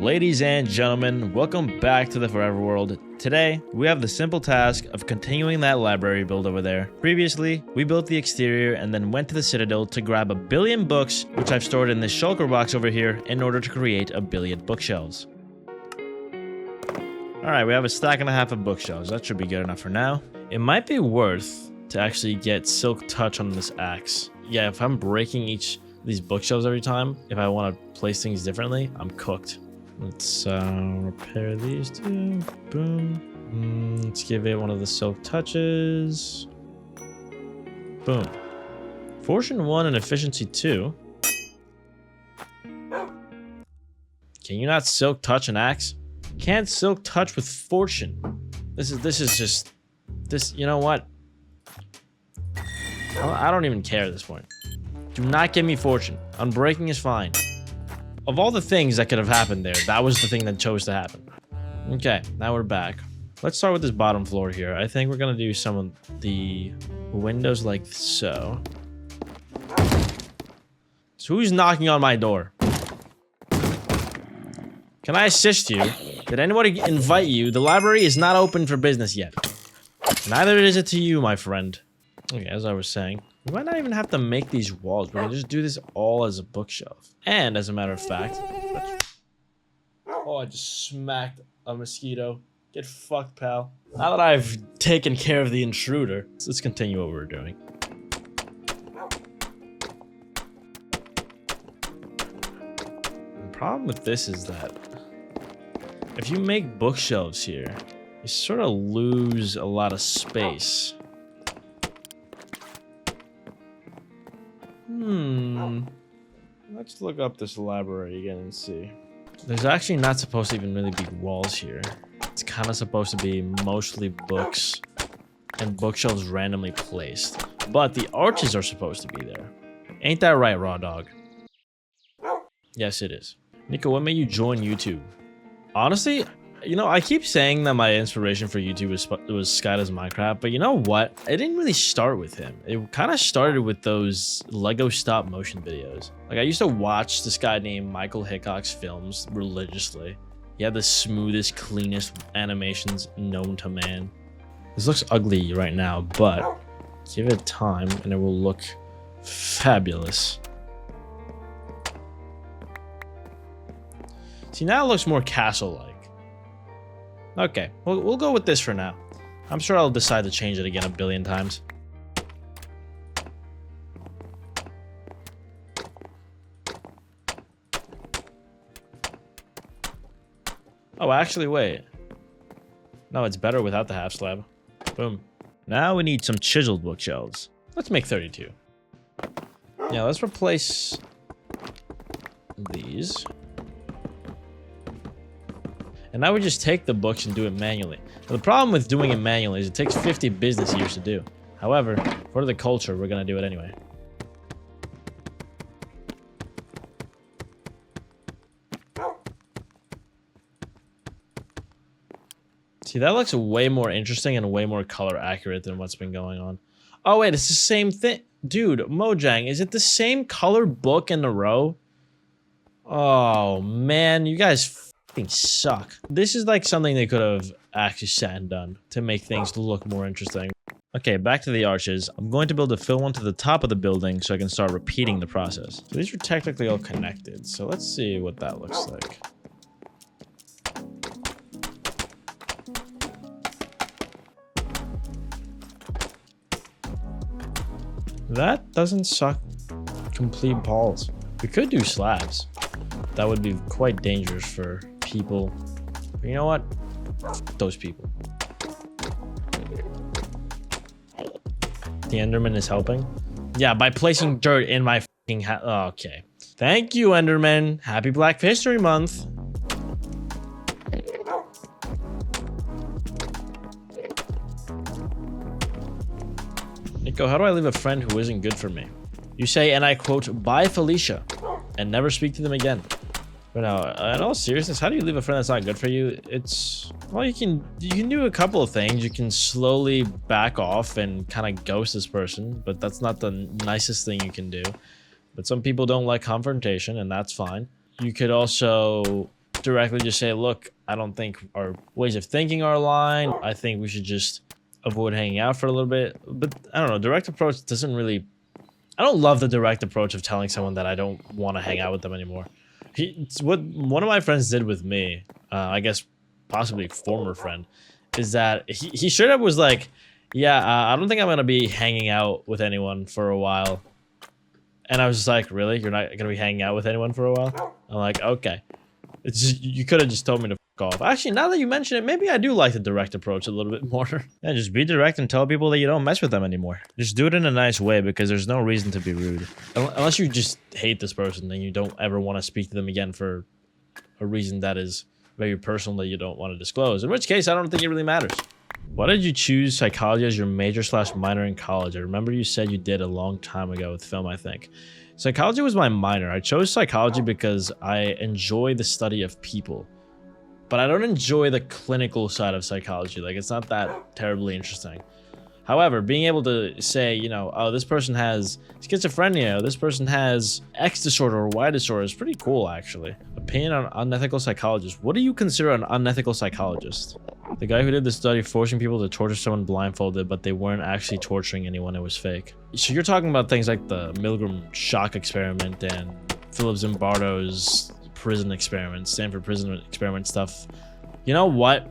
Ladies and gentlemen, welcome back to the Forever World. Today, we have the simple task of continuing that library build over there. Previously, we built the exterior and then went to the Citadel to grab 1 billion books, which I've stored in this shulker box over here in order to create 1 billion bookshelves. Alright, we have 1.5 stacks of bookshelves. That should be good enough for now. It might be worth to actually get Silk Touch on this axe. Yeah, if I'm breaking each of these bookshelves every time, if I want to place things differently, I'm cooked. Let's repair these two. Boom. Let's give it one of the Silk Touches. Boom. Fortune 1 and efficiency 2. Can you not Silk Touch an axe? Can't Silk Touch with Fortune. This is just you know what? I don't even care at this point. Do not give me Fortune. Unbreaking is fine. Of all the things that could have happened there, that was the thing that chose to happen. Okay, now we're back. Let's start with this bottom floor here. I think we're gonna do some of the windows like so. So who's knocking on my door? Can I assist you? Did anybody invite you? The library is not open for business yet. Neither is it to you, my friend. Okay, as I was saying, we might not even have to make these walls. We can just do this all as a bookshelf. And as a matter of fact... Oh, I just smacked a mosquito. Get fucked, pal. Now that I've taken care of the intruder, let's continue what we're doing. The problem with this is that if you make bookshelves here, you sort of lose a lot of space. Let's look up this library again and see. There's actually not supposed to even really be walls here. It's kind of supposed to be mostly books and bookshelves randomly placed. But the arches are supposed to be there. Ain't that right, Raw Dog? Yes, it is. Nico, what made you join YouTube? Honestly, you know, I keep saying that my inspiration for YouTube was Sky Does Minecraft, but you know what? It didn't really start with him. It kind of started with those Lego stop motion videos. Like, I used to watch this guy named Michael Hickok's films religiously. He had the smoothest, cleanest animations known to man. This looks ugly right now, but give it time and it will look fabulous. See, now it looks more castle-like. Okay, we'll go with this for now. I'm sure I'll decide to change it again 1 billion times. Oh, actually, wait. No, it's better without the half slab. Boom. Now we need some chiseled bookshelves. Let's make 32. Yeah, let's replace these. And now we just take the books and do it manually. Now, the problem with doing it manually is it takes 50 business years to do. However, for the culture, we're gonna do it anyway. See, that looks way more interesting and way more color accurate than what's been going on. Oh wait, it's the same thing. Dude, Mojang, is it the same color book in a row? Oh man, you guys suck. This is like something they could have actually sat and done to make things look more interesting. Okay, back to the arches. I'm going to build a fill one to the top of the building so I can start repeating the process. So these are technically all connected. So let's see what that looks like. That doesn't suck complete balls. We could do slabs. That would be quite dangerous for people. But you know what? F those people. The Enderman is helping? Yeah, by placing dirt in my fucking hat. Oh, okay. Thank you, Enderman. Happy Black History Month. Nico, how do I leave a friend who isn't good for me? You say, and I quote, bye Felicia, and never speak to them again. But no, in all seriousness, how do you leave a friend that's not good for you? It's, well, you can do a couple of things. You can slowly back off and kind of ghost this person, but that's not the nicest thing you can do. But some people don't like confrontation, and that's fine. You could also directly just say, look, I don't think our ways of thinking are aligned. I think we should just avoid hanging out for a little bit. But I don't know, direct approach doesn't really... I don't love the direct approach of telling someone that I don't want to hang out with them anymore. It's what one of my friends did with me, I guess possibly former friend, is that he straight up was like, yeah, I don't think I'm going to be hanging out with anyone for a while. And I was just like, really? You're not going to be hanging out with anyone for a while? I'm like, okay. It's just, you could have just told me to f off. Actually, now that you mention it, maybe I do like the direct approach a little bit more. Yeah, just be direct and tell people that you don't mess with them anymore. Just do it in a nice way because there's no reason to be rude. Unless you just hate this person and you don't ever want to speak to them again for a reason that is very personal that you don't want to disclose. In which case, I don't think it really matters. Why did you choose psychology as your major/minor in college? I remember you said you did a long time ago with film, I think. Psychology was my minor. I chose psychology because I enjoy the study of people. But I don't enjoy the clinical side of psychology. Like, it's not that terribly interesting. However, being able to say, you know, oh, this person has schizophrenia, this person has X disorder or Y disorder is pretty cool, actually. Opinion on unethical psychologists. What do you consider an unethical psychologist? The guy who did the study forcing people to torture someone blindfolded, but they weren't actually torturing anyone, it was fake. So you're talking about things like the Milgram shock experiment and Philip Zimbardo's prison experiment, Stanford prison experiment stuff. You know what?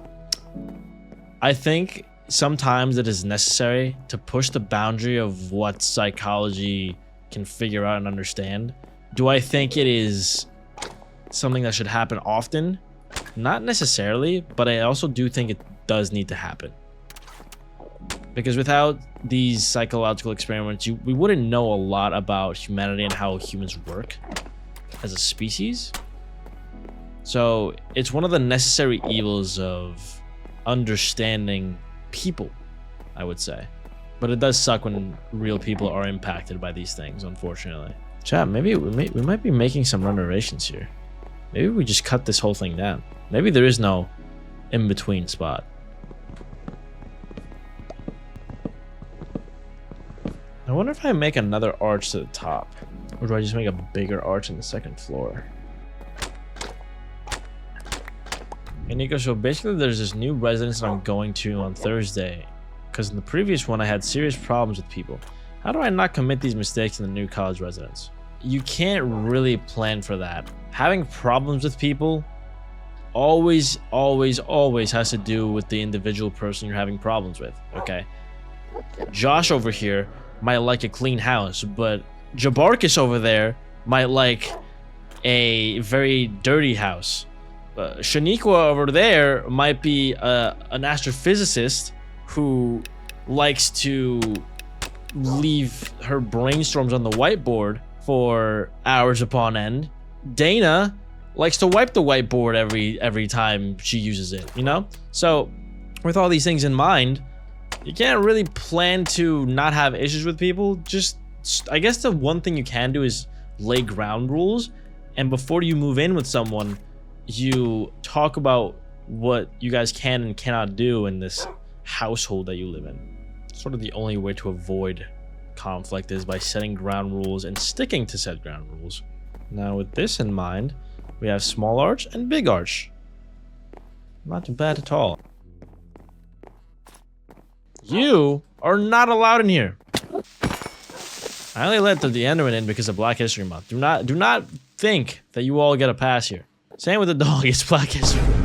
I think sometimes it is necessary to push the boundary of what psychology can figure out and understand. Do I think it is something that should happen often? Not necessarily, but I also do think it does need to happen. Because without these psychological experiments, we wouldn't know a lot about humanity and how humans work as a species. So it's one of the necessary evils of understanding people, I would say. But it does suck when real people are impacted by these things, unfortunately. Chat, maybe we might be making some renovations here. Maybe we just cut this whole thing down. Maybe there is no in-between spot. I wonder if I make another arch to the top. Or do I just make a bigger arch in the second floor? Hey Nico, so basically there's this new residence that I'm going to on Thursday. Because in the previous one I had serious problems with people. How do I not commit these mistakes in the new college residence? You can't really plan for that. Having problems with people always has to do with the individual person you're having problems with, okay? Josh over here might like a clean house, but Jabarkis over there might like a very dirty house. Shaniqua over there might be an astrophysicist who likes to leave her brainstorms on the whiteboard for hours upon end. Dana likes to wipe the whiteboard every time she uses it, you know? So with all these things in mind, you can't really plan to not have issues with people. Just, I guess the one thing you can do is lay ground rules, and before you move in with someone, you talk about what you guys can and cannot do in this household that you live in. Sort of the only way to avoid conflict is by setting ground rules and sticking to said ground rules. Now with this in mind, we have small arch and big arch. Not too bad at all. You are not allowed in here. I only let the Enderman in because of Black History Month. Do not think that you all get a pass here. Same with the dog, it's Black History Month.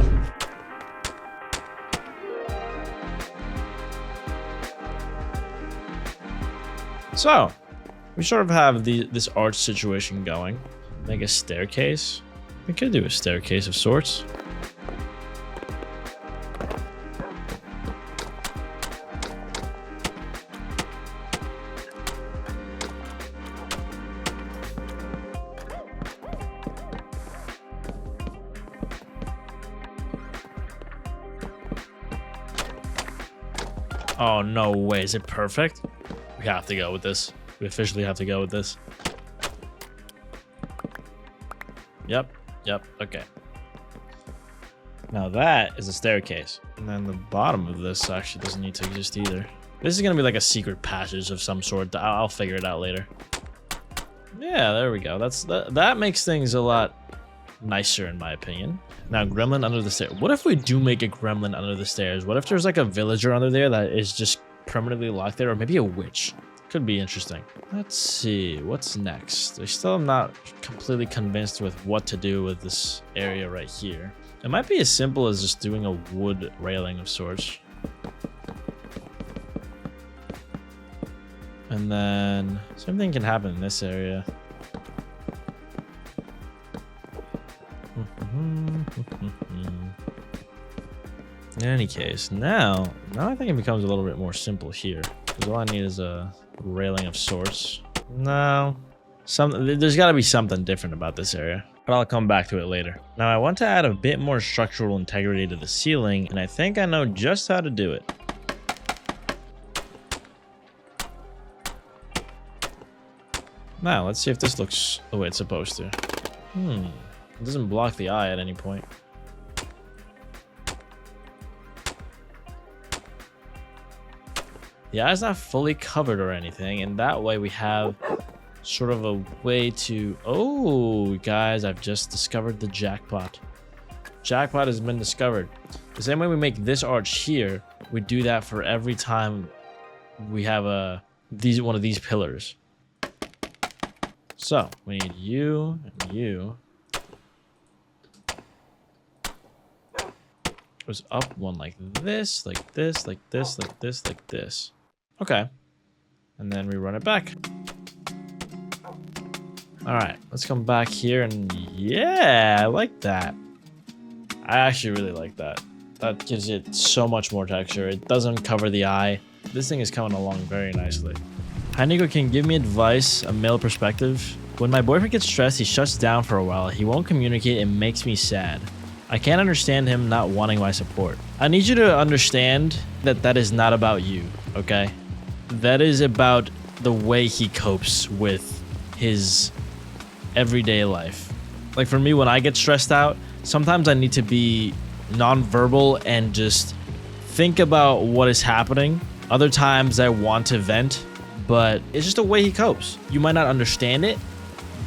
So, we sort of have this arch situation going. Make a staircase. We could do a staircase of sorts. Oh, no way. Is it perfect? We have to go with this. We officially have to go with this. Yep. Okay. Now that is a staircase. And then the bottom of this actually doesn't need to exist either. This is going to be like a secret passage of some sort. I'll figure it out later. Yeah, there we go. That makes things a lot nicer in my opinion. Now, gremlin under the stairs. What if we do make a gremlin under the stairs? What if there's like a villager under there that is just permanently locked there, or maybe a witch? Could be interesting. Let's see, what's next? I still am not completely convinced with what to do with this area right here. It might be as simple as just doing a wood railing of sorts. And then same thing can happen in this area. In any case, now I think it becomes a little bit more simple here. Because all I need is a railing of sorts. No, there's got to be something different about this area, but I'll come back to it later. Now I want to add a bit more structural integrity to the ceiling, and I think I know just how to do it. Now let's see if this looks the way it's supposed to. It doesn't block the eye at any point. The eye's not fully covered or anything, and that way we have sort of a way to... Oh, guys, I've just discovered the jackpot. Jackpot has been discovered. The same way we make this arch here, we do that for every time we have one of these pillars. So we need you and you. Goes up one like this, like this, like this, like this, like this. Okay. And then we run it back. All right, let's come back here and yeah, I like that. I actually really like that. That gives it so much more texture. It doesn't cover the eye. This thing is coming along very nicely. Hi Niko, can you give me advice, a male perspective? When my boyfriend gets stressed, he shuts down for a while. He won't communicate. It makes me sad. I can't understand him not wanting my support. I need you to understand that that is not about you, okay? That is about the way he copes with his everyday life. Like for me, when I get stressed out, sometimes I need to be nonverbal and just think about what is happening. Other times I want to vent, but it's just the way he copes. You might not understand it,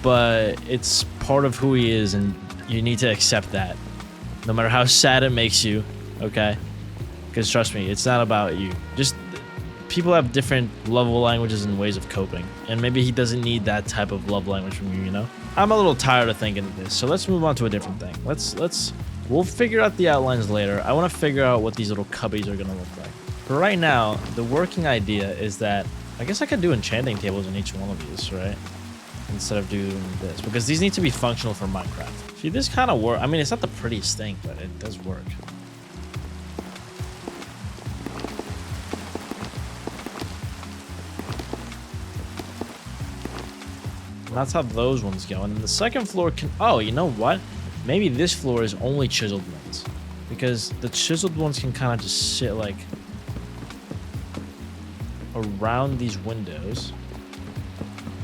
but it's part of who he is, and you need to accept that. No matter how sad it makes you, okay? Because trust me, it's not about you. Just people have different love languages and ways of coping, and maybe he doesn't need that type of love language from you, you know? I'm a little tired of thinking of this, so let's move on to a different thing. We'll figure out the outlines later. I want to figure out what these little cubbies are gonna look like. For right now, the working idea is that I guess I could do enchanting tables in each one of these, right? Instead of doing this, because these need to be functional for Minecraft. See, this kind of work. I mean, it's not the prettiest thing, but it does work. And that's how those ones go. And then the second floor can... Oh, you know what? Maybe this floor is only chiseled ones, because the chiseled ones can kind of just sit like around these windows,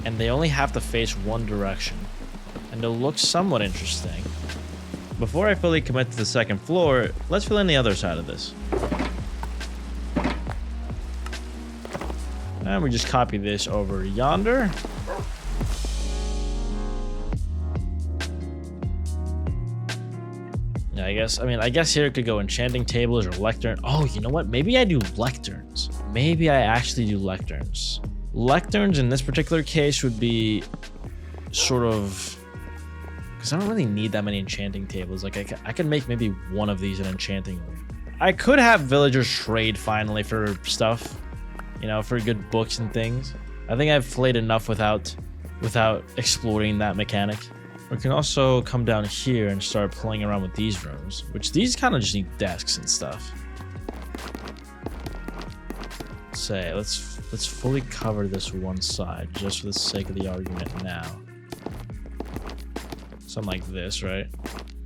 and they only have to face one direction, and it'll look somewhat interesting. Before I fully commit to the second floor, let's fill in the other side of this. And we just copy this over yonder. Yeah, I guess here it could go enchanting tables or lectern. Oh, you know what? Maybe I do lecterns. Maybe I actually do lecterns. Lecterns in this particular case would be sort of... Because I don't really need that many enchanting tables. Like, I could make maybe one of these an enchanting room. I could have villagers trade finally for stuff. You know, for good books and things. I think I've played enough without exploring that mechanic. We can also come down here and start playing around with these rooms, which these kind of just need desks and stuff. Say, let's fully cover this one side just for the sake of the argument now. Something like this, right?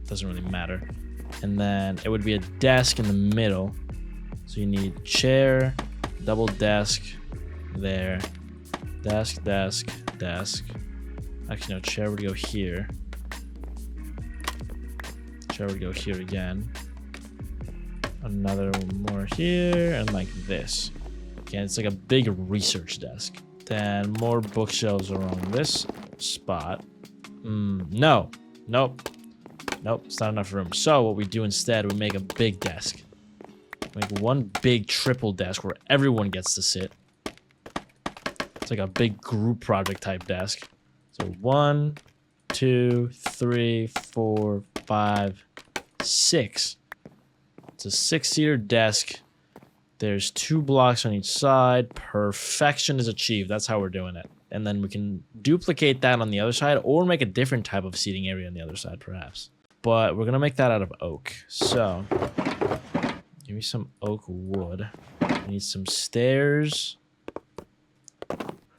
Doesn't really matter. And then it would be a desk in the middle. So you need chair, double desk, there, desk, desk, desk. Actually, no, chair would go here. Chair would go here again. Another one more here, and like this. Again, it's like a big research desk. Then more bookshelves around this spot. No, nope. Nope, it's not enough room. So what we do instead, we make a big desk. Make one big triple desk where everyone gets to sit. It's like a big group project type desk. So 1, 2, 3, 4, 5, 6. It's a 6-seater desk. There's 2 blocks on each side. Perfection is achieved. That's how we're doing it. And then we can duplicate that on the other side or make a different type of seating area on the other side, perhaps. But we're going to make that out of oak. So, give me some oak wood. We need some stairs,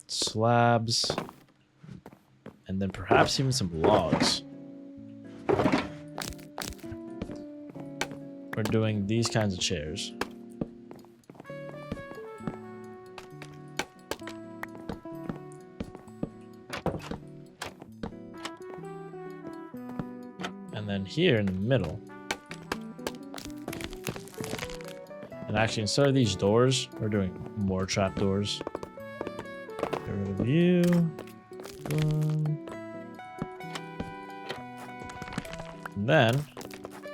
slabs, and then perhaps even some logs. We're doing these kinds of chairs. And then here in the middle. And actually, instead of these doors, we're doing more trap doors. Get rid of you. Boom. And then,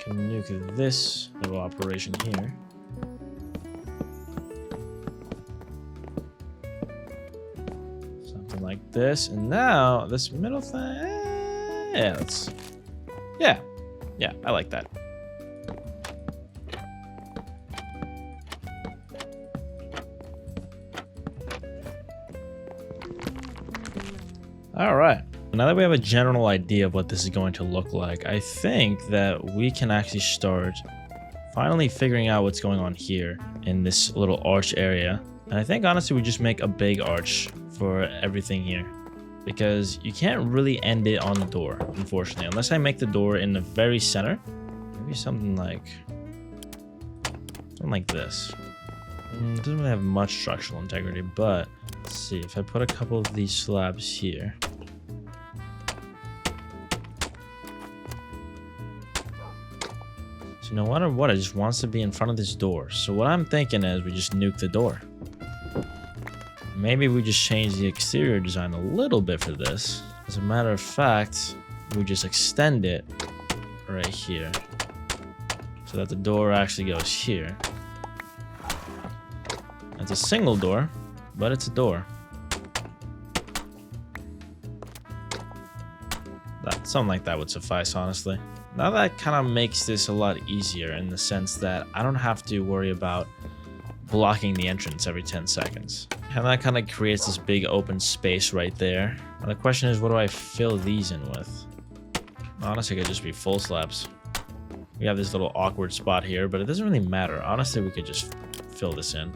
can nuke this little operation here. Something like this. And now, this middle thing, yeah, let's... Yeah, I like that. All right. Now that we have a general idea of what this is going to look like, I think that we can actually start finally figuring out what's going on here in this little arch area. And I think honestly we just make a big arch for everything here. Because you can't really end it on the door, unfortunately. Unless I make the door in the very center. Maybe something like this. It doesn't really have much structural integrity, but let's see. If I put a couple of these slabs here. So no matter what, it just wants to be in front of this door. So what I'm thinking is we just nuke the door. Maybe we just change the exterior design a little bit for this. As a matter of fact, we just extend it right here. So that the door actually goes here. It's a single door, but it's a door. Something like that would suffice, honestly. Now that kind of makes this a lot easier in the sense that I don't have to worry about blocking the entrance every 10 seconds. And that kind of creates this big open space right there. Now the question is, what do I fill these in with? Honestly, it could just be full slabs. We have this little awkward spot here, but it doesn't really matter. Honestly, we could just fill this in.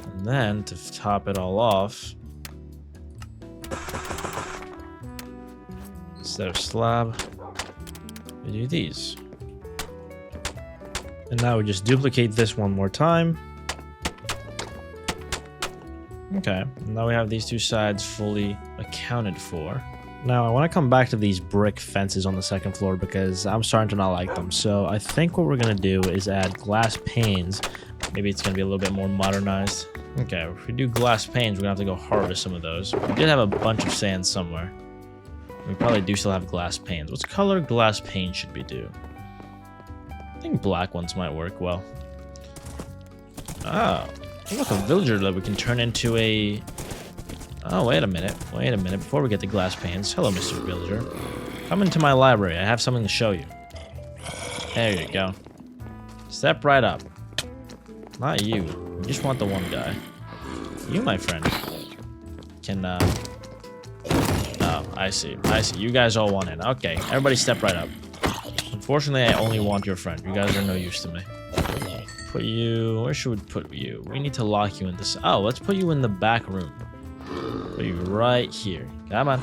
And then, to top it all off, instead of slab, we do these. And now we just duplicate this one more time. Okay, now we have these 2 sides fully accounted for. Now I want to come back to these brick fences on the 2nd floor because I'm starting to not like them. So I think what we're going to do is add glass panes. Maybe it's going to be a little bit more modernized. Okay, if we do glass panes, we're going to have to go harvest some of those. We did have a bunch of sand somewhere. We probably do still have glass panes. What color glass pane should we do? I think black ones might work well. Oh, look, a villager that we can turn into a... Oh, wait a minute. Wait a minute. Before we get the glass panes. Hello, Mr. Villager. Come into my library. I have something to show you. There you go. Step right up. Not you. You just want the one guy. You, my friend, can, Oh, I see. I see. You guys all want in. Okay, everybody step right up. Unfortunately, I only want your friend. You guys are no use to me. Put you... Where should we put you? We need to lock you in this... Oh, let's put you in the back room. Put you right here. Come on.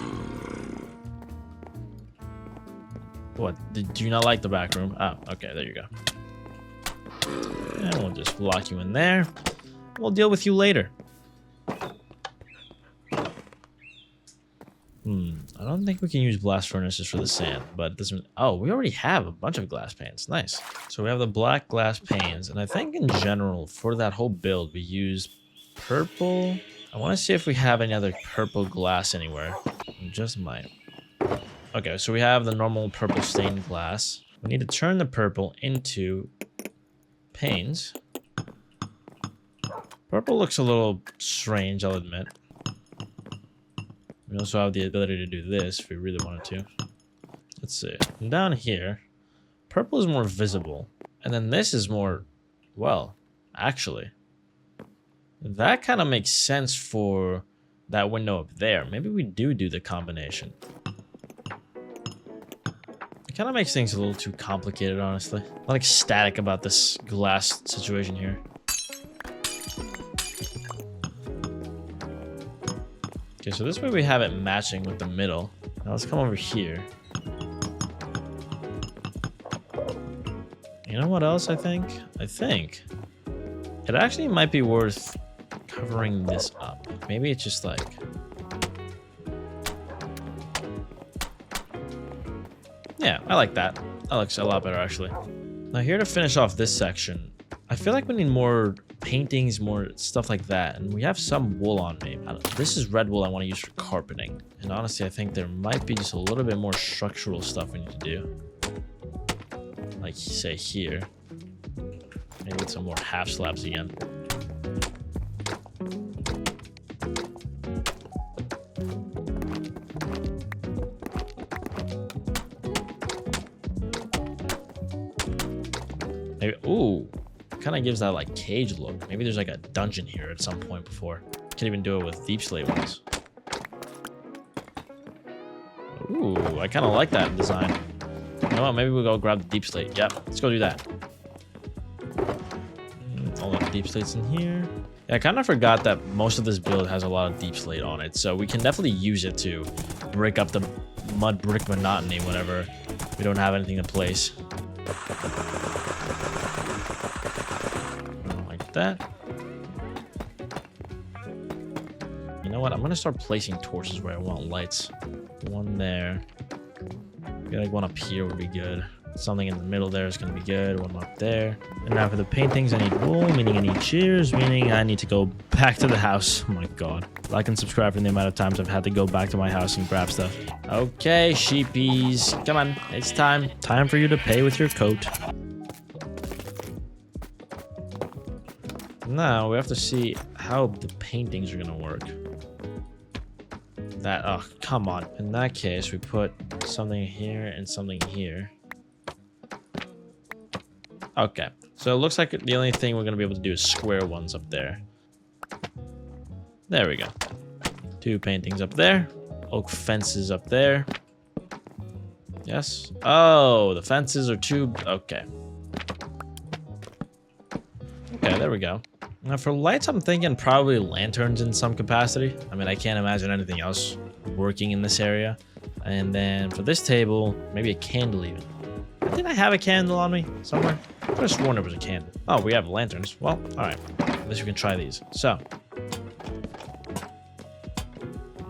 What? Did you not like the back room? Oh, okay. There you go. And we'll just lock you in there. We'll deal with you later. I don't think we can use blast furnaces for the sand, but it doesn't... Oh, we already have a bunch of glass panes. Nice. So we have the black glass panes, and I think in general, for that whole build, we used purple... I want to see if we have any other purple glass anywhere. We just might. Okay, so we have the normal purple stained glass. We need to turn the purple into panes. Purple looks a little strange, I'll admit. We also have the ability to do this if we really wanted to. Let's see. And down here, purple is more visible. And then this is more, well, actually. That kind of makes sense for that window up there. Maybe we do the combination. It kind of makes things a little too complicated, honestly. I'm not ecstatic about this glass situation here. Okay, so this way we have it matching with the middle. Now let's come over here. You know what else I think? I think it actually might be worth covering this up. Maybe it's just like... Yeah, I like that. That looks a lot better, actually. Now here to finish off this section, I feel like we need more paintings, more stuff like that. And we have some wool on me. This is red wool I want to use for carpeting. And honestly, I think there might be just a little bit more structural stuff we need to do. Like, say, here. Maybe with some more half slabs again. Maybe, ooh, kind of gives that like cage look. Maybe there's like a dungeon here at some point before. Can't even do it with deep slate ones. Ooh, I kind of like that design. You know what? Maybe we'll go grab the deep slate. Yep, let's go do that. All the deep slates in here. Yeah, I kind of forgot that most of this build has a lot of deep slate on it, so we can definitely use it to break up the mud brick monotony whenever we don't have anything to place. Like that. You know what? I'm gonna start placing torches where I want lights. One there. Maybe like one up here would be good. Something in the middle there is going to be good. One up there. And now for the paintings, I need wool, meaning I need shears, meaning I need to go back to the house. Oh my god. Like and subscribe for the amount of times I've had to go back to my house and grab stuff. Okay, sheepies. Come on, it's time. Time for you to pay with your coat. Now we have to see how the paintings are going to work. That, oh, come on. In that case, we put something here and something here. Okay, so it looks like the only thing we're going to be able to do is square ones up there. There we go. 2 paintings up there. Oak fences up there. Yes. Oh, the fences are too... Okay. Okay, there we go. Now for lights, I'm thinking probably lanterns in some capacity. I mean, I can't imagine anything else working in this area. And then for this table, maybe a candle even. Didn't I have a candle on me somewhere? I could have sworn there was a candle. Oh, we have lanterns. Well, alright. At least we can try these. So.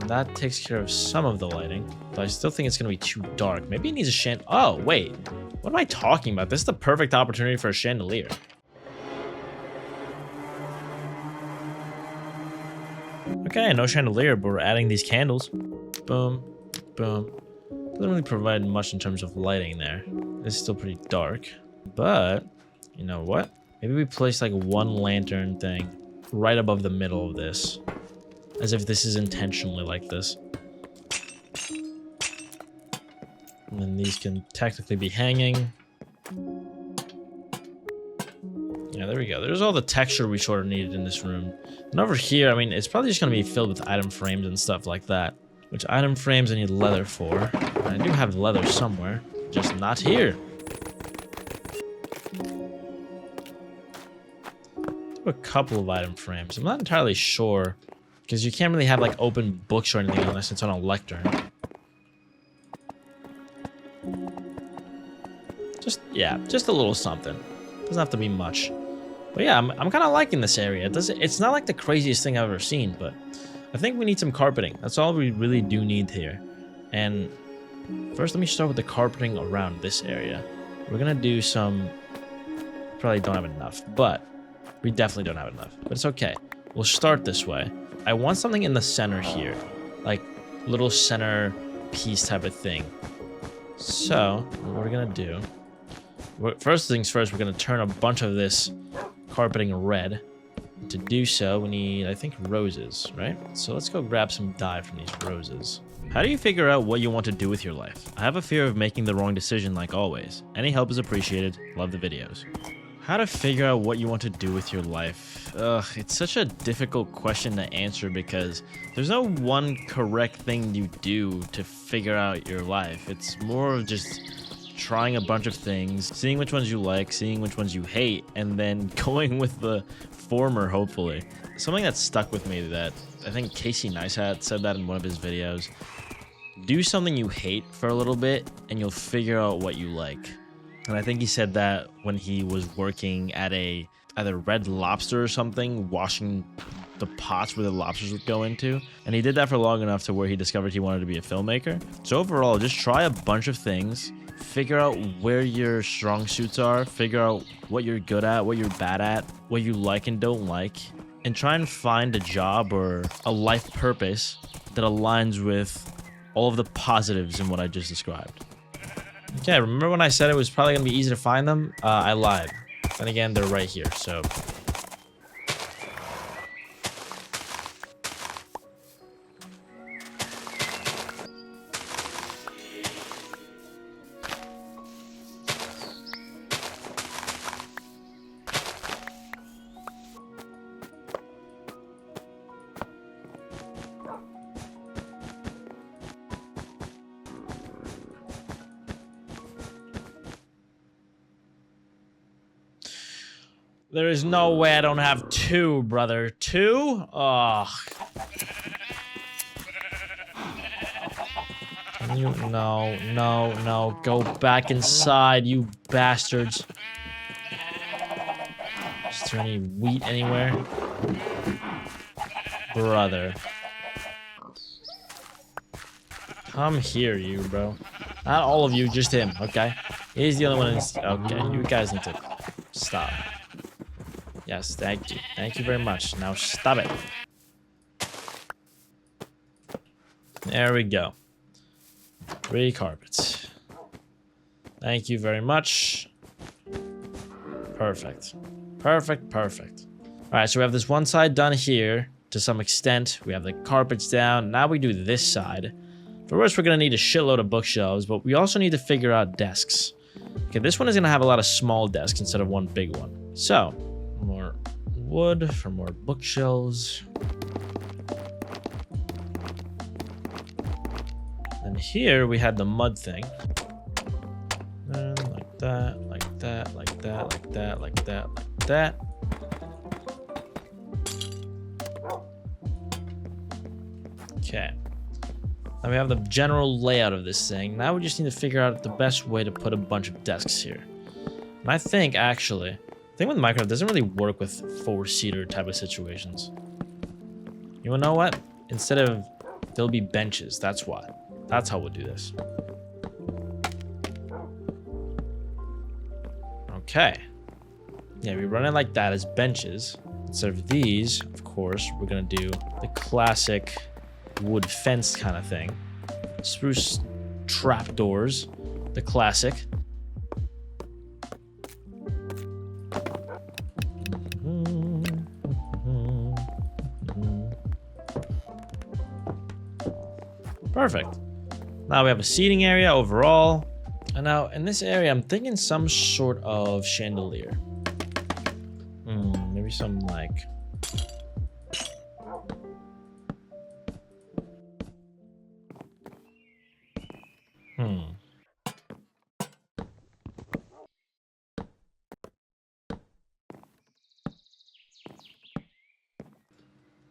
That takes care of some of the lighting. But I still think it's going to be too dark. Maybe it needs a chandelier. Oh, wait. What am I talking about? This is the perfect opportunity for a chandelier. Okay, no chandelier, but we're adding these candles. Boom. Boom. Doesn't really provide much in terms of lighting there. It's still pretty dark. But, you know what? Maybe we place like one lantern thing right above the middle of this. As if this is intentionally like this. And then these can technically be hanging. Yeah, there we go. There's all the texture we sort of needed in this room. And over here, I mean, it's probably just going to be filled with item frames and stuff like that. Which item frames I need leather for. And I do have leather somewhere, just not here. Do a couple of item frames. I'm not entirely sure, because you can't really have like open books or anything unless it's on a lectern. Just a little something. Doesn't have to be much. But yeah, I'm kind of liking this area. It's not like the craziest thing I've ever seen, but I think we need some carpeting. That's all we really do need here. And first, let me start with the carpeting around this area. We're gonna do some... Probably don't have enough, but we definitely don't have enough. But it's okay. We'll start this way. I want something in the center here. Like, little center piece type of thing. So, what we're gonna do... First things first, we're gonna turn a bunch of this carpeting red. To do so, we need, I think, roses, right? So let's go grab some dye from these roses. How do you figure out what you want to do with your life? I have a fear of making the wrong decision like always. Any help is appreciated. Love the videos. How to figure out what you want to do with your life? It's such a difficult question to answer because there's no one correct thing you do to figure out your life. It's more of just trying a bunch of things, seeing which ones you like, seeing which ones you hate, and then going with the former, hopefully. Something that stuck with me that I think Casey Neistat said that in one of his videos. Do something you hate for a little bit and you'll figure out what you like. And I think he said that when he was working at either Red Lobster or something, washing the pots where the lobsters would go into. And he did that for long enough to where he discovered he wanted to be a filmmaker. So overall, just try a bunch of things. Figure out where your strong suits are. Figure out what you're good at, what you're bad at, what you like and don't like. And try and find a job or a life purpose that aligns with all of the positives in what I just described. Okay, remember when I said it was probably going to be easy to find them? I lied. Then again, they're right here, so... There is no way I don't have two, brother. Two? Ugh. No. Go back inside, you bastards. Is there any wheat anywhere? Brother. Come here, you, bro. Not all of you, just him, okay? He's the only one who's... Okay, you guys need to stop. Yes, thank you. Thank you very much. Now stop it. There we go. 3 carpets. Thank you very much. Perfect. Perfect. Alright, so we have this one side done here to some extent. We have the carpets down. Now we do this side. First, we're going to need a shitload of bookshelves, but we also need to figure out desks. Okay, this one is going to have a lot of small desks instead of one big one. So... more wood for more bookshelves. And here we had the mud thing. And like that, like that, like that, like that, like that, like that. Okay. Now we have the general layout of this thing. Now we just need to figure out the best way to put a bunch of desks here. And I think, actually... the thing with Minecraft doesn't really work with 4-seater type of situations. You wanna know what? Instead of there'll be benches. That's why. That's how we'll do this. Okay. Yeah, we run it like that as benches. Instead of these, of course, we're gonna do the classic wood fence kind of thing. Spruce trapdoors, the classic. Perfect. Now we have a seating area overall. And now in this area, I'm thinking some sort of chandelier. Maybe some like...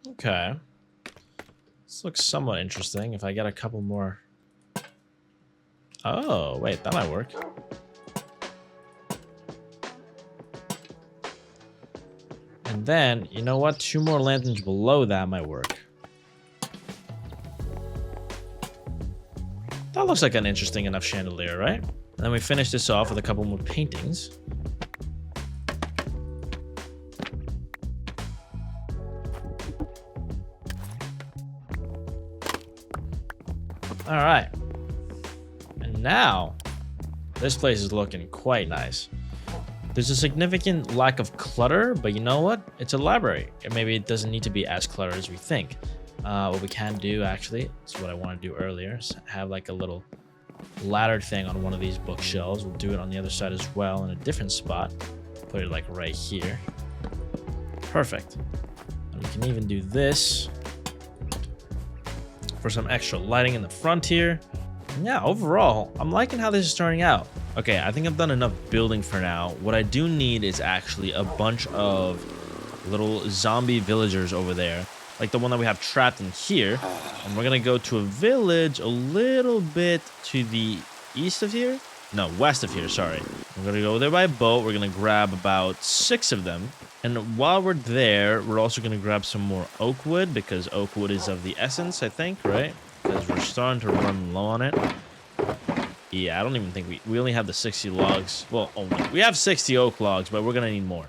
Okay. This looks somewhat interesting if I get a couple more. Oh, wait, that might work. And then, you know what? 2 more lanterns below that might work. That looks like an interesting enough chandelier, right? And then we finish this off with a couple more paintings. All right. And now, this place is looking quite nice. There's a significant lack of clutter, but you know what? It's a library. And maybe it doesn't need to be as cluttered as we think. What we can do, actually, is what I wanted to do earlier, is have like a little ladder thing on one of these bookshelves. We'll do it on the other side as well in a different spot. Put it like right here. Perfect. And we can even do this for some extra lighting in the front here. And yeah, overall, I'm liking how this is turning out. Okay, I think I've done enough building for now. What I do need is actually a bunch of little zombie villagers over there, like the one that we have trapped in here. And we're gonna go to a village a little bit to the east of here. No, west of here, sorry. We're gonna go there by boat. We're gonna grab about 6 of them. And while we're there, we're also gonna grab some more oak wood, because oak wood is of the essence, I think, right? Because we're starting to run low on it. Yeah, I don't even think we only have the 60 logs. Well, we have 60 oak logs, but we're gonna need more.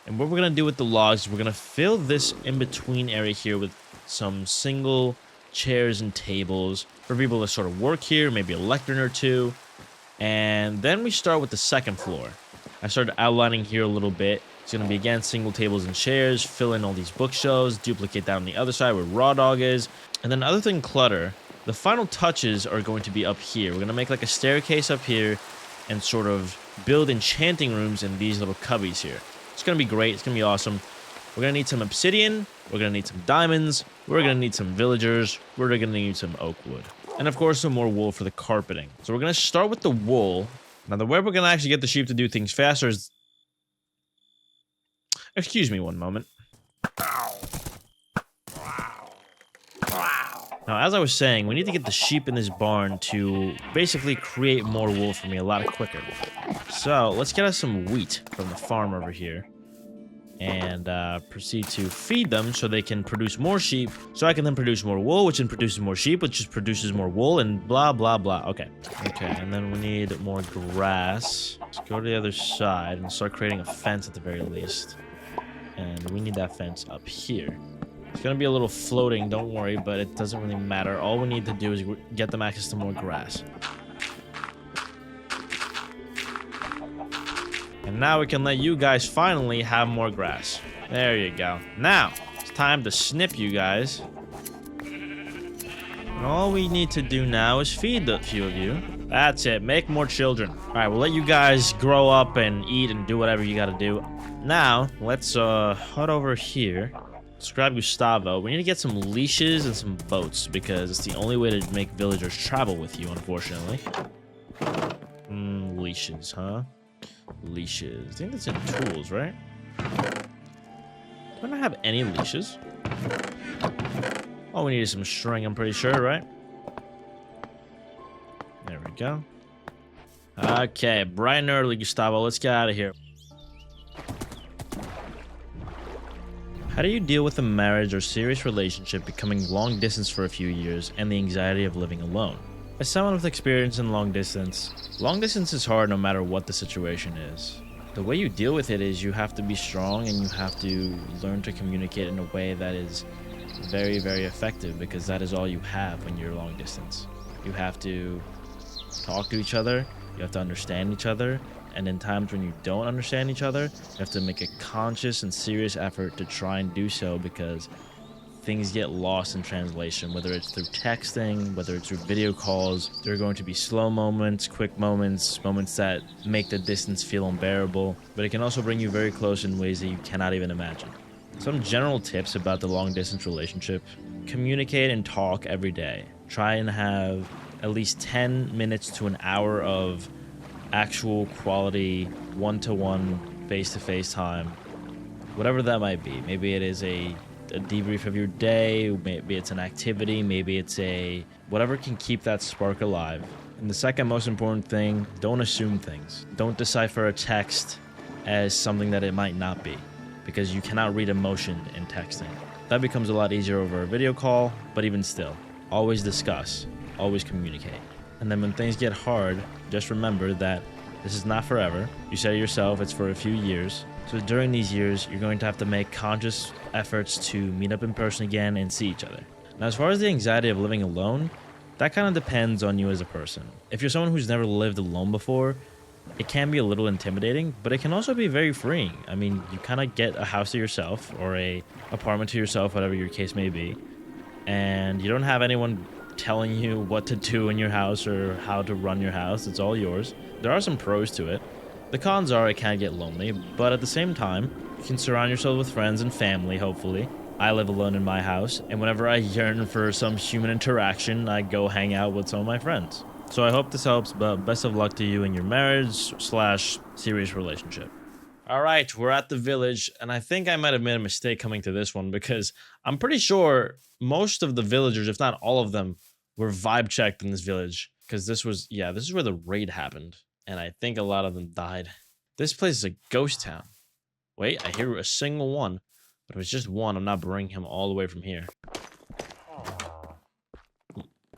And what we're gonna do with the logs, we're gonna fill this in-between area here with some single chairs and tables for people to sort of work here, maybe a lectern or two. And then we start with the second floor. I started outlining here a little bit. It's gonna be, again, single tables and chairs, fill in all these bookshelves, duplicate that on the other side where Raw Dog is. And then other than clutter, the final touches are going to be up here. We're going to make like a staircase up here and sort of build enchanting rooms in these little cubbies here. It's going to be great. It's going to be awesome. We're going to need some obsidian. We're going to need some diamonds. We're going to need some villagers. We're going to need some oak wood. And of course, some more wool for the carpeting. So we're going to start with the wool. Now, the way we're going to actually get the sheep to do things faster is... Excuse me one moment. Now, as I was saying, we need to get the sheep in this barn to basically create more wool for me a lot quicker. So, let's get us some wheat from the farm over here. And proceed to feed them so they can produce more sheep. So I can then produce more wool, which then produces more sheep, which just produces more wool, and blah, blah, blah. Okay. Okay, and then we need more grass. Let's go to the other side and start creating a fence at the very least. And we need that fence up here. It's going to be a little floating, don't worry, but it doesn't really matter. All we need to do is get them access to more grass. And now we can let you guys finally have more grass. There you go. Now, it's time to snip you guys. And all we need to do now is feed the few of you. That's it. Make more children. All right, we'll let you guys grow up and eat and do whatever you got to do. Now, let's head over here. Let's grab Gustavo. We need to get some leashes and some boats because it's the only way to make villagers travel with you, unfortunately. Leashes, huh? Leashes. I think that's in tools, right? Do I not have any leashes? Oh, we needed some string, I'm pretty sure, right? There we go. Okay, bright and early, Gustavo. Let's get out of here. How do you deal with a marriage or serious relationship becoming long distance for a few years and the anxiety of living alone? As someone with experience in long distance is hard no matter what the situation is. The way you deal with it is you have to be strong and you have to learn to communicate in a way that is very, very effective because that is all you have when you're long distance. You have to talk to each other, you have to understand each other, and in times when you don't understand each other, you have to make a conscious and serious effort to try and do so because things get lost in translation, whether it's through texting, whether it's through video calls. There are going to be slow moments, quick moments, moments that make the distance feel unbearable, but it can also bring you very close in ways that you cannot even imagine. Some general tips about the long distance relationship: communicate and talk every day. Try and have at least 10 minutes to an hour of actual quality one-to-one face-to-face time, whatever that might be. Maybe it is a debrief of your day, maybe it's an activity, maybe it's a whatever can keep that spark alive. And the second most important thing, don't assume things. Don't decipher a text as something that it might not be, because you cannot read emotion in texting. That becomes a lot easier over a video call, but even still, always discuss, always communicate. And then when things get hard, just remember that this is not forever. You said it yourself, it's for a few years. So during these years, you're going to have to make conscious efforts to meet up in person again and see each other. Now, as far as the anxiety of living alone, That kind of depends on you as a person. If you're someone who's never lived alone before, it can be a little intimidating, but it can also be very freeing. I mean, you kind of get a house to yourself or a apartment to yourself, whatever your case may be, and you don't have anyone telling you what to do in your house or how to run your house. It's all yours. There are some pros to it. The cons are it can get lonely, but at the same time, you can surround yourself with friends and family, hopefully. I live alone in my house, and whenever I yearn for some human interaction, I go hang out with some of my friends. So I hope this helps, but best of luck to you in your marriage/serious relationship. All right, we're at the village, and I think I might have made a mistake coming to this one because I'm pretty sure most of the villagers, if not all of them, were vibe checked in this village. Because this is where the raid happened, and I think a lot of them died. This place is a ghost town. Wait, I hear a single one. But if it's just one, I'm not bringing him all the way from here.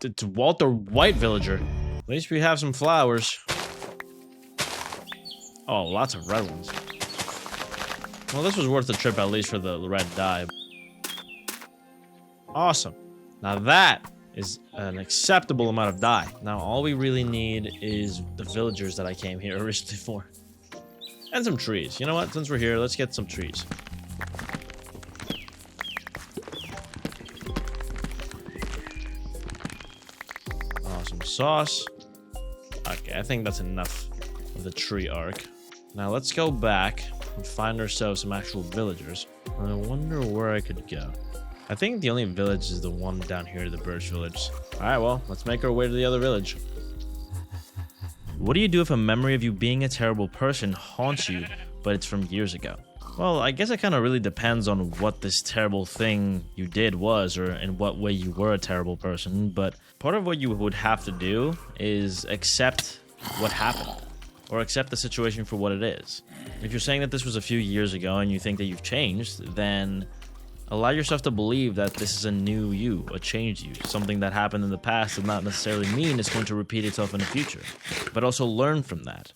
It's Walter White villager. At least we have some flowers. Oh, lots of red ones. Well, this was worth the trip at least for the red dye. Awesome. Now that is an acceptable amount of dye. Now all we really need is the villagers that I came here originally for. And some trees. You know what? Since we're here, let's get some trees. Some sauce. Okay, I think that's enough of the tree arc. Now let's go back and find ourselves some actual villagers. I wonder where I could go. I think the only village is the one down here, the birch village. Alright, well, let's make our way to the other village. What do you do if a memory of you being a terrible person haunts you, but it's from years ago? Well, I guess it kind of really depends on what this terrible thing you did was, or in what way you were a terrible person, but part of what you would have to do is accept what happened, or accept the situation for what it is. If you're saying that this was a few years ago and you think that you've changed, then allow yourself to believe that this is a new you, a changed you. Something that happened in the past does not necessarily mean it's going to repeat itself in the future, but also learn from that.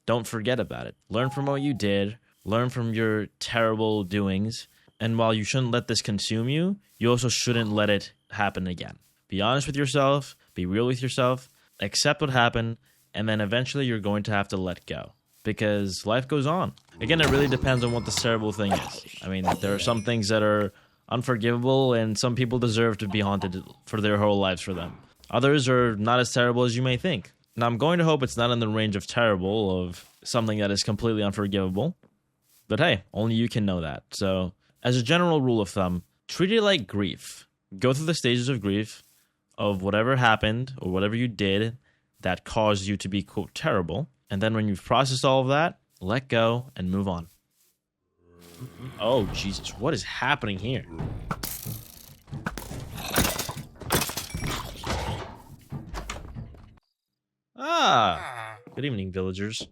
Don't forget about it. Learn from what you did. Learn from your terrible doings, and while you shouldn't let this consume you, you also shouldn't let it happen again. Be honest with yourself, be real with yourself, accept what happened, and then eventually you're going to have to let go. Because life goes on. Again, it really depends on what this terrible thing is. I mean, there are some things that are unforgivable, and some people deserve to be haunted for their whole lives for them. Others are not as terrible as you may think. Now, I'm going to hope it's not in the range of terrible, of something that is completely unforgivable. But hey, only you can know that. So, as a general rule of thumb, treat it like grief. Go through the stages of grief of whatever happened or whatever you did that caused you to be, quote, terrible. And then when you've processed all of that, let go and move on. Oh, Jesus. What is happening here? Ah! Good evening, villagers.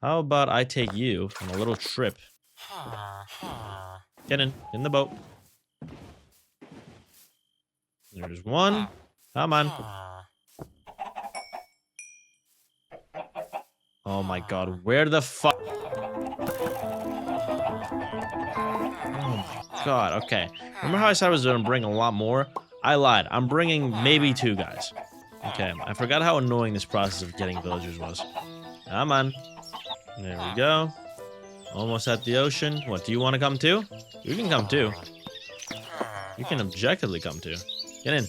How about I take you on a little trip? Get in the boat. There's one. Come on. Oh my god, where the fuck? Oh my god, okay. Remember how I said I was gonna bring a lot more? I lied. I'm bringing maybe 2 guys. Okay, I forgot how annoying this process of getting villagers was. Come on. There we go. Almost at the ocean. What, do you want to come too? You can come too. You can objectively come too. Get in.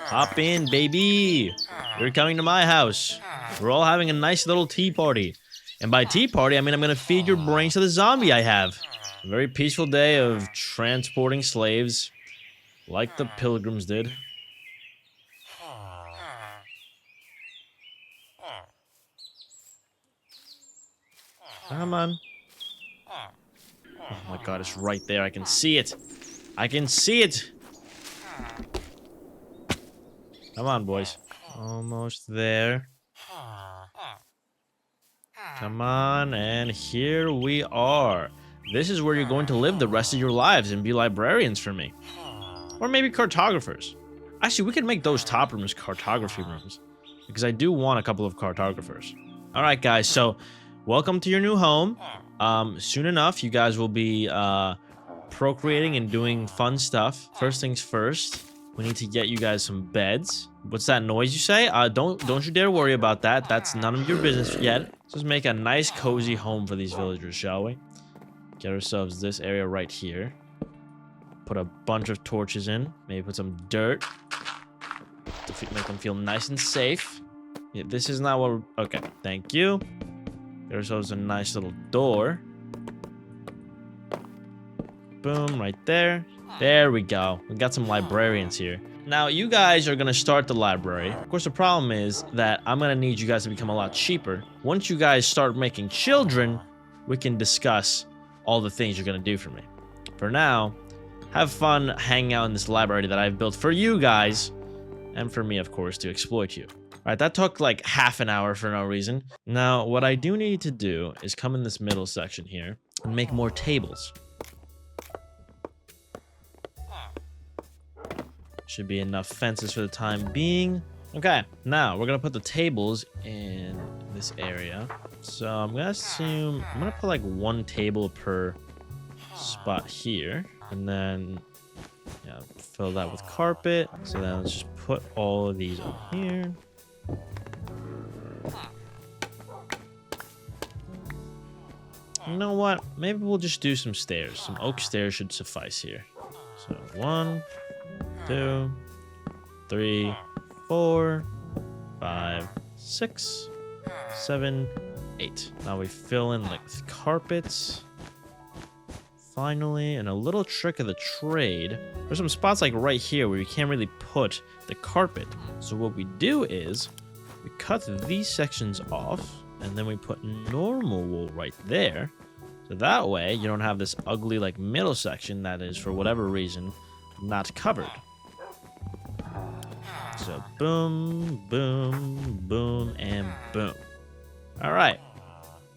Hop in, baby. You're coming to my house. We're all having a nice little tea party. And by tea party, I mean I'm going to feed your brains to the zombie I have. A very peaceful day of transporting slaves, like the pilgrims did. Come on. Oh my god, it's right there. I can see it. I can see it. Come on, boys. Almost there. Come on, and here we are. This is where you're going to live the rest of your lives and be librarians for me. Or maybe cartographers. Actually, we could make those top rooms cartography rooms, because I do want a couple of cartographers. Alright, guys, so welcome to your new home. Soon enough, you guys will be procreating and doing fun stuff. First things first, We need to get you guys some beds. What's that noise you say? Don't you dare worry about that. That's none of your business yet. Let's just make a nice cozy home for these villagers, shall we? Get ourselves this area right here. Put a bunch of torches in. Maybe put some dirt to make them feel nice and safe. Yeah, this is not what we're... Okay, thank you. Get ourselves a nice little door. Boom, right there. There we go. We got some librarians here. Now, you guys are going to start the library. Of course, the problem is that I'm going to need you guys to become a lot cheaper. Once you guys start making children, we can discuss all the things you're going to do for me. For now, have fun hanging out in this library that I've built for you guys, and for me, of course, to exploit you. All right, that took like half an hour for no reason. Now, what I do need to do is come in this middle section here and make more tables. Should be enough fences for the time being. Okay, now we're gonna put the tables in this area. So I'm gonna assume I'm gonna put like one table per spot here, and then yeah, fill that with carpet. So then let's just put all of these up here. You know what? Maybe we'll just do some stairs. Some oak stairs should suffice here. So 1, 2, 3, 4, 5, 6, 7, 8. Now we fill in like carpets. Finally, and a little trick of the trade. There's some spots like right here where you can't really put the carpet. So what we do is we cut these sections off, and then we put normal wool right there. So that way you don't have this ugly like middle section that is, for whatever reason, not covered. So boom, boom, boom, and boom. All right.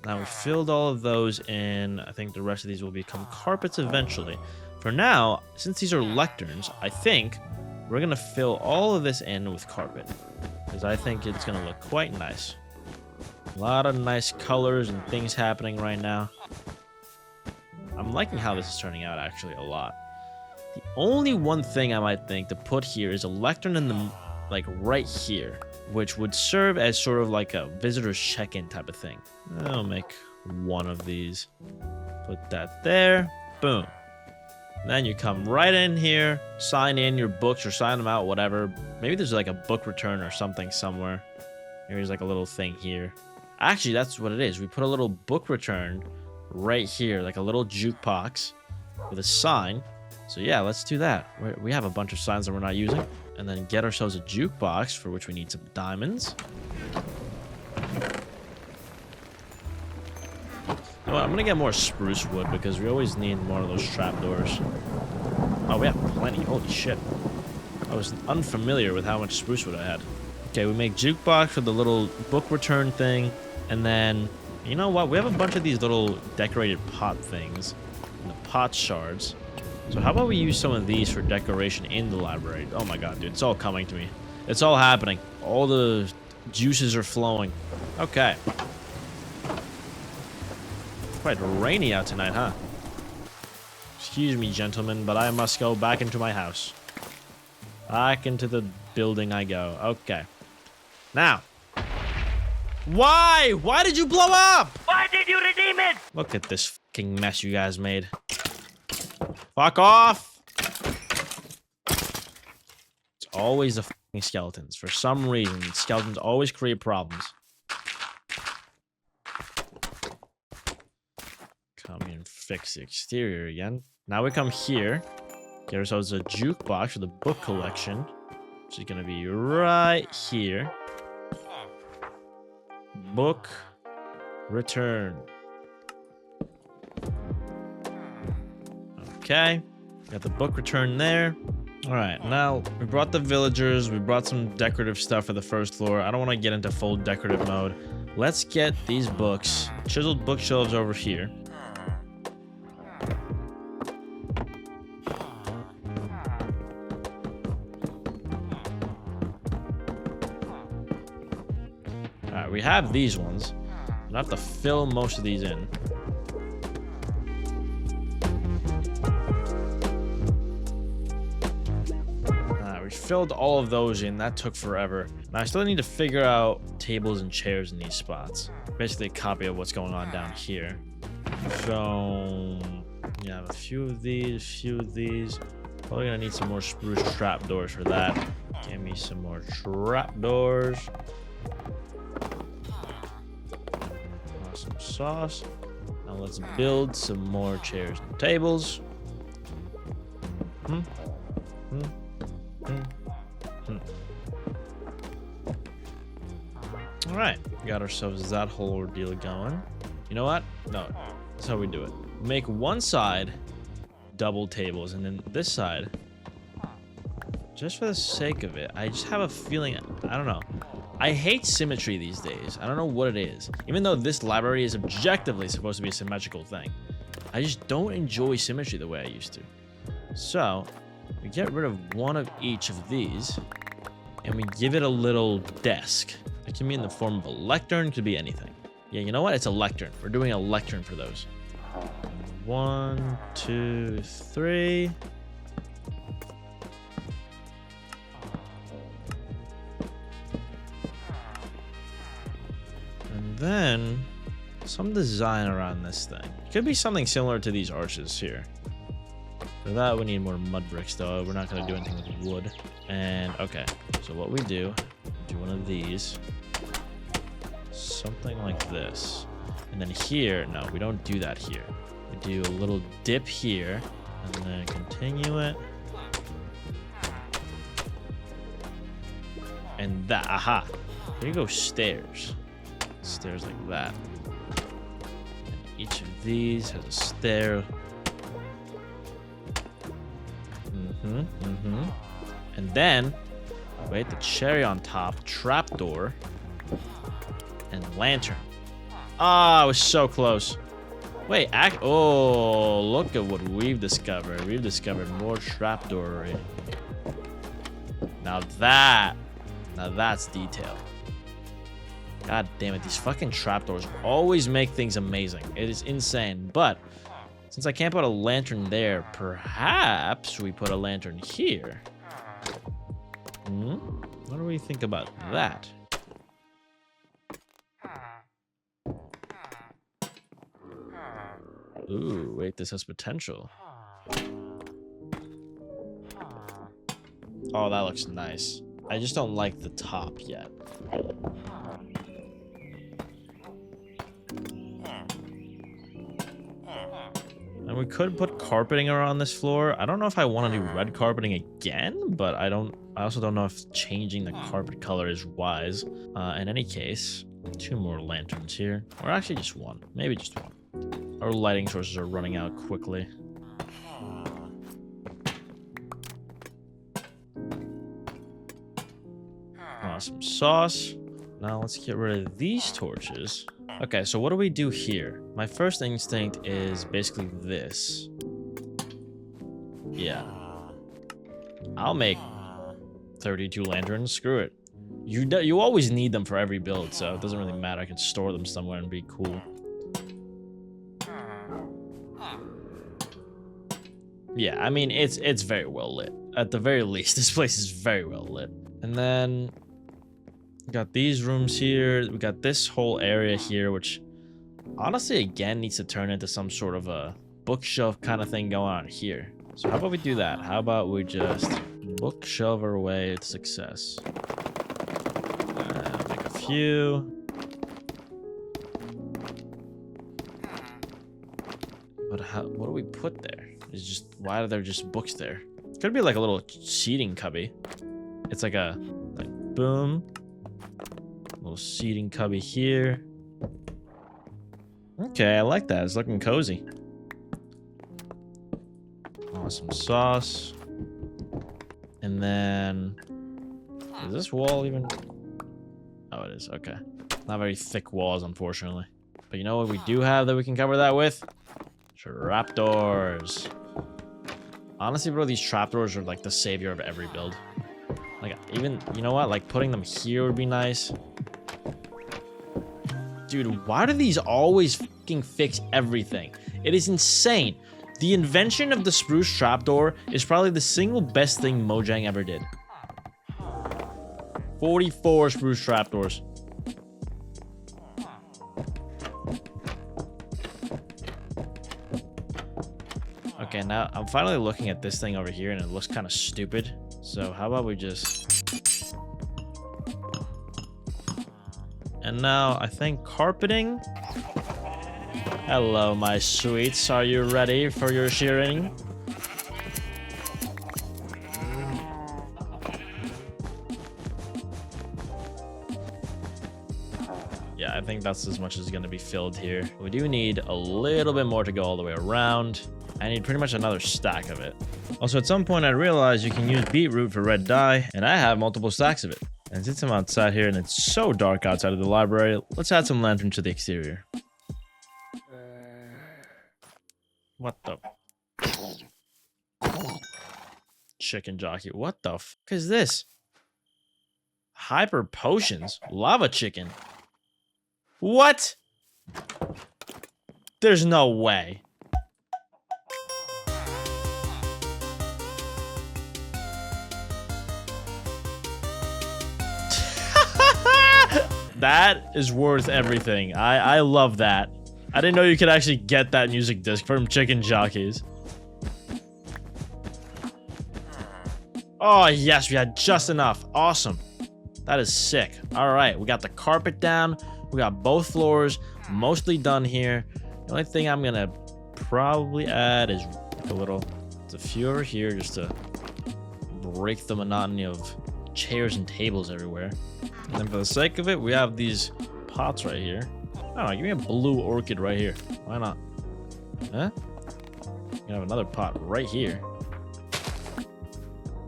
Now we filled all of those in. I think the rest of these will become carpets eventually. For now, since these are lecterns, I think we're going to fill all of this in with carpet, because I think it's going to look quite nice. A lot of nice colors and things happening right now. I'm liking how this is turning out actually a lot. The only one thing I might think to put here is a lectern in the, like right here, which would serve as sort of like a visitor's check-in type of thing. I'll make one of these. Put that there. Boom. Then you come right in here, sign in your books or sign them out, whatever. Maybe there's like a book return or something somewhere. Here's like a little thing here. Actually, that's what it is. We put a little book return right here, like a little jukebox with a sign. So yeah, let's do that. We have a bunch of signs that we're not using. And then get ourselves a jukebox, for which we need some diamonds. You know what, I'm gonna get more spruce wood because we always need more of those trapdoors. Oh, we have plenty. Holy shit. I was unfamiliar with how much spruce wood I had. Okay, we make jukebox for the little book return thing. And then, you know what? We have a bunch of these little decorated pot things. And the pot shards. So how about we use some of these for decoration in the library? Oh my god, dude. It's all coming to me. It's all happening. All the juices are flowing. Okay. Quite rainy out tonight, huh? Excuse me, gentlemen, but I must go back into my house. Back into the building I go. Okay. Now. Why? Why did you blow up? Why did you redeem it? Look at this fucking mess you guys made. Fuck off! It's always the fucking skeletons. For some reason, skeletons always create problems. Come here and fix the exterior again. Now we come here. Get ourselves a jukebox for the book collection, which is going to be right here. Book return. Okay, got the book return there. All right, now we brought the villagers. We brought some decorative stuff for the first floor. I don't want to get into full decorative mode. Let's get these books, chiseled bookshelves over here. All right, we have these ones. I have to fill most of these in. filled all of those in. That took forever. Now I still need to figure out tables and chairs in these spots. Basically a copy of what's going on down here. So yeah, a few of these. Probably gonna need some more spruce trapdoors for that. Give me some more trapdoors. Awesome sauce. Now let's build some more chairs and tables. All right, got ourselves that whole ordeal going. You know what? No, that's how we do it. Make one side double tables, and then this side, just for the sake of it, I just have a feeling, I don't know. I hate symmetry these days. I don't know what it is. Even though this library is objectively supposed to be a symmetrical thing, I just don't enjoy symmetry the way I used to. So we get rid of one of each of these, and we give it a little desk. It can be in the form of a lectern, could be anything. Yeah, you know what? It's a lectern. We're doing a lectern for those. 1, 2, 3. And then some design around this thing. It could be something similar to these arches here. For that, we need more mud bricks, though. We're not going to do anything with wood. And, okay. So what we do one of these. Something like this. And then here, no, we don't do that here. We do a little dip here, and then continue it. And that, aha. Here you go, stairs. Stairs like that. And each of these has a stair. And then, wait, the cherry on top, trapdoor, and lantern. Ah, I was so close. Wait, oh, look at what we've discovered. We've discovered more trapdoor already. Now that's detail. God damn it, these fucking trapdoors always make things amazing. It is insane, but since I can't put a lantern there, perhaps we put a lantern here. What do we think about that? Ooh, wait, this has potential. Oh, that looks nice. I just don't like the top yet. And we could put carpeting around this floor. I don't know if I want to do red carpeting again, but I also don't know if changing the carpet color is wise. In any case, 2 more lanterns here. Or actually just 1. Maybe just 1. Our lighting sources are running out quickly. Awesome sauce. Now let's get rid of these torches. Okay, so what do we do here? My first instinct is basically this. Yeah. I'll make 32 lanterns. Screw it. You always need them for every build, so it doesn't really matter. I can store them somewhere and be cool. Yeah, I mean, it's very well lit. At the very least, this place is very well lit. And then we got these rooms here. We got this whole area here, which honestly, again, needs to turn into some sort of a bookshelf kind of thing going on here. So how about we do that? How about we just bookshelf our way to success? Make a few. But what do we put there? It's just, why are there just books there? Could be like a little seating cubby. It's like boom. Little seating cubby here. Okay, I like that. It's looking cozy. Awesome sauce. And then, is this wall even? Oh, it is. Okay. Not very thick walls, unfortunately. But you know what we do have that we can cover that with? Trapdoors. Honestly, bro, these trapdoors are like the savior of every build. Like, even, you know what? Like, putting them here would be nice. Dude, why do these always fucking fix everything? It is insane. The invention of the spruce trapdoor is probably the single best thing Mojang ever did. 44 spruce trapdoors. Okay, now I'm finally looking at this thing over here and it looks kind of stupid. So how about we just... And now I think carpeting. Hello, my sweets. Are you ready for your shearing? Yeah, I think that's as much as is going to be filled here. We do need a little bit more to go all the way around. I need pretty much another stack of it. Also, at some point I realized you can use beetroot for red dye, and I have multiple stacks of it. And since I'm outside here and it's so dark outside of the library, let's add some lanterns to the exterior. What the? Chicken jockey. What the f is this? Hyper potions. Lava chicken. What? There's no way. That is worth everything. I love that. I didn't know you could actually get that music disc from chicken jockeys. Oh, yes, we had just enough. Awesome. That is sick. All right, we got the carpet down. We got both floors mostly done here. The only thing I'm gonna probably add is a few over here just to break the monotony of chairs and tables everywhere. And then for the sake of it, we have these pots right here. Oh, give me a blue orchid right here. Why not? Huh? We have another pot right here.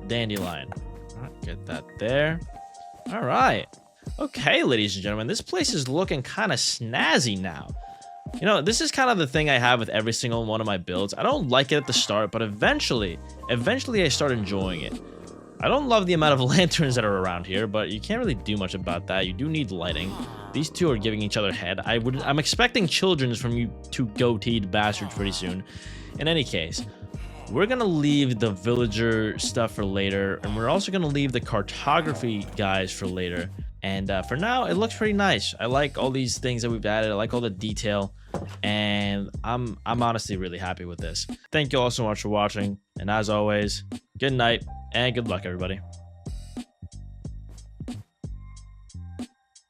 Dandelion. All right, get that there. All right. Okay, ladies and gentlemen, this place is looking kind of snazzy now. You know, this is kind of the thing I have with every single one of my builds. I don't like it at the start, but eventually I start enjoying it. I don't love the amount of lanterns that are around here, but you can't really do much about that. You do need lighting. These two are giving each other head. I'm expecting children's from you two goateed bastards pretty soon. In any case, we're gonna leave the villager stuff for later, and we're also gonna leave the cartography guys for later. And for now, it looks pretty nice. I like all these things that we've added. I like all the detail, and I'm honestly really happy with this. Thank you all so much for watching, and as always, good night and good luck, everybody.